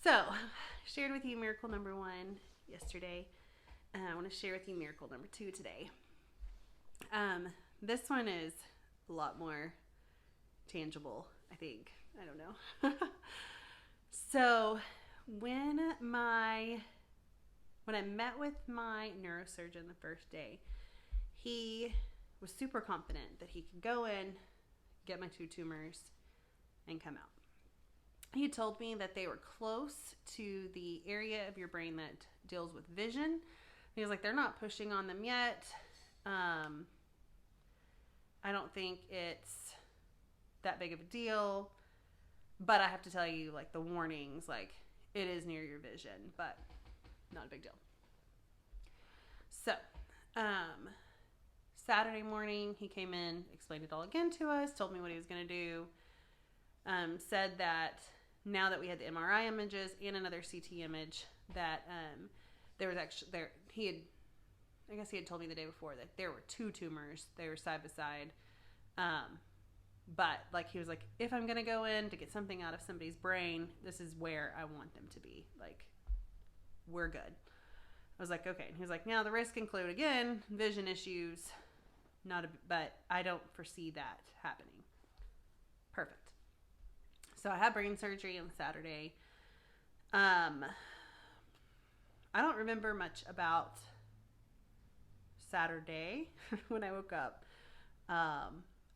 So, shared with you miracle number 1 yesterday. I want to share with you miracle number 2 today. This one is a lot more tangible, I think. I don't know. So, when I met with my neurosurgeon the first day, he was super confident that he could go in, get my 2 tumors, and come out. He told me that they were close to the area of your brain that deals with vision. He was like, they're not pushing on them yet. I don't think it's that big of a deal. But I have to tell you, like, the warnings, like, it is near your vision, but not a big deal. So, Saturday morning, he came in, explained it all again to us, told me what he was going to do, said that now that we had the MRI images and another CT image, that there was actually, I guess he had told me the day before that there were 2 tumors. They were side by side. But, like, he was like, if I'm going to go in to get something out of somebody's brain, this is where I want them to be. Like, we're good. I was like, okay. And he was like, now the risks include, again, vision issues, but I don't foresee that happening. Perfect. So I had brain surgery on Saturday. I don't remember much about Saturday when I woke up.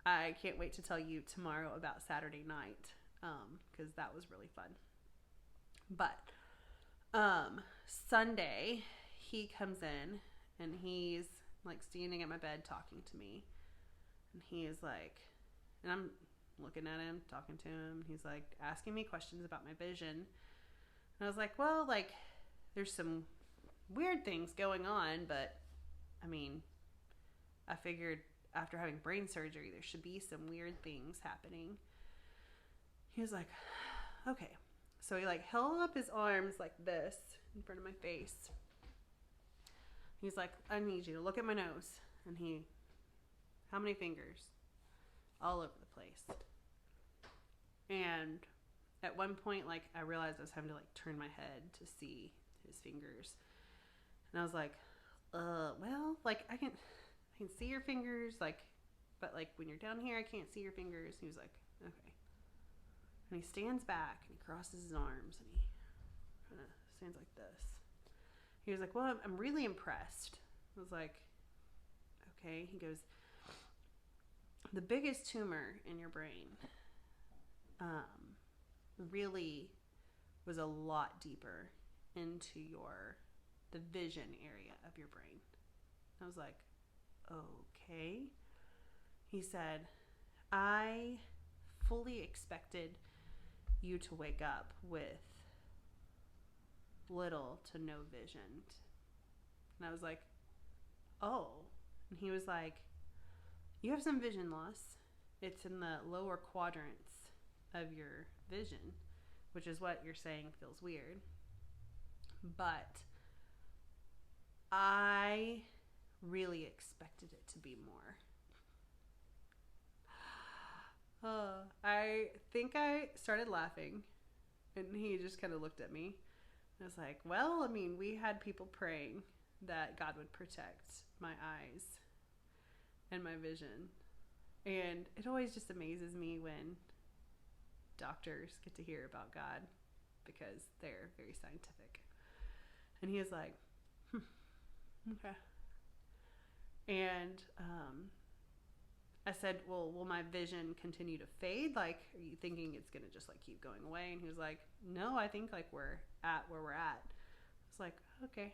I can't wait to tell you tomorrow about Saturday night, because that was really fun. But Sunday, he comes in, and he's, like, standing at my bed talking to me. And he is like, and I'm looking at him, talking to him. He's, like, asking me questions about my vision. And I was like, well, like, there's some weird things going on, but, I mean, I figured after having brain surgery, there should be some weird things happening. He was like, okay. So he, like, held up his arms like this in front of my face. He's like, I need you to look at my nose. And how many fingers? All over the place. And at one point, like, I realized I was having to, like, turn my head to see his fingers. And I was like, well, like, I can see your fingers, like, but, like, when you're down here, I can't see your fingers. He was like, okay. And he stands back, and he crosses his arms, and he kind of stands like this. He was like, well, I'm really impressed. I was like, okay. He goes, the biggest tumor in your brain really was a lot deeper into the vision area of your brain. I was like, okay. He said, I fully expected you to wake up with little to no vision. And I was like, oh. And he was like, you have some vision loss. It's in the lower quadrants of your vision, which is what you're saying feels weird. But I really expected it to be more. I think I started laughing, and he just kind of looked at me. I was like, well, I mean, we had people praying that God would protect my eyes and my vision. And it always just amazes me when doctors get to hear about God, because they're very scientific. And he was like, okay. And I said, well, will my vision continue to fade? Like, are you thinking it's going to just, like, keep going away? And he was like, no, I think, like, we're at where we're at. I was like, okay.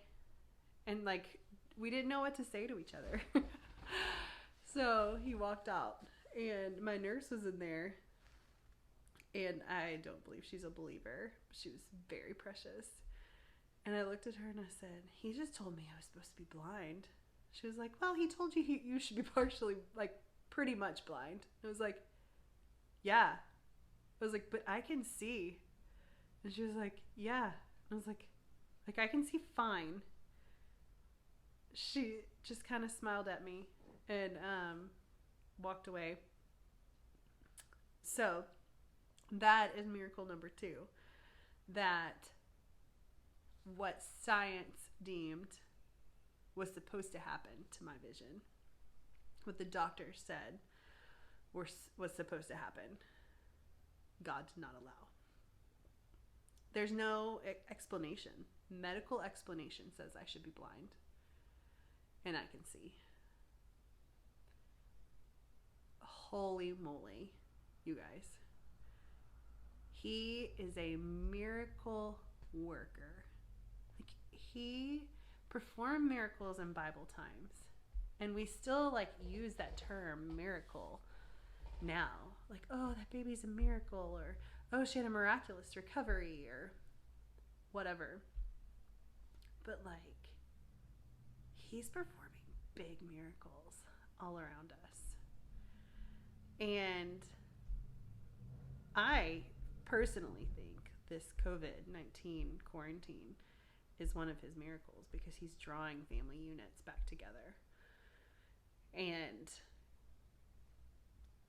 And, like, we didn't know what to say to each other. So he walked out, and my nurse was in there, and I don't believe she's a believer. She was very precious. And I looked at her and I said, he just told me I was supposed to be blind. She was like, well, he told you you should be partially, like, pretty much blind. I was like, yeah. I was like, but I can see. And she was like, yeah. I was like, I can see fine. She just kind of smiled at me and walked away. So that is miracle number 2. That what science deemed was supposed to happen to my vision, what the doctor said was supposed to happen, God did not allow. There's no explanation. Medical explanation says I should be blind, and I can see. Holy moly, you guys. He is a miracle worker. Like, he performed miracles in Bible times, and we still like use that term miracle now. Like, oh, that baby's a miracle, or oh, she had a miraculous recovery, or whatever. But like, he's performing big miracles all around us. And I personally think this COVID-19 quarantine is one of his miracles, because he's drawing family units back together and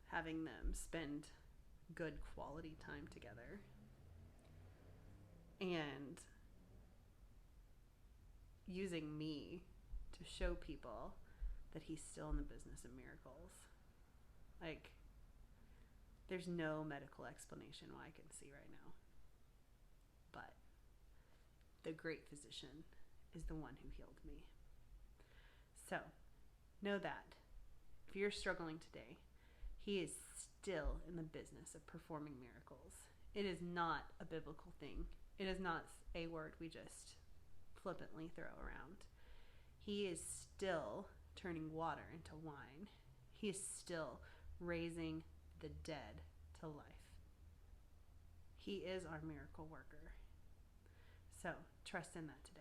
having them spend good quality time together, and using me to show people that he's still in the business of miracles. Like, there's no medical explanation why I can see right now. But the great physician is the one who healed me. So, know that if you're struggling today, he is still in the business of performing miracles. It is not a biblical thing. It is not a word we just flippantly throw around. He is still turning water into wine. He is still raising the dead to life. He is our miracle worker. So trust in that today.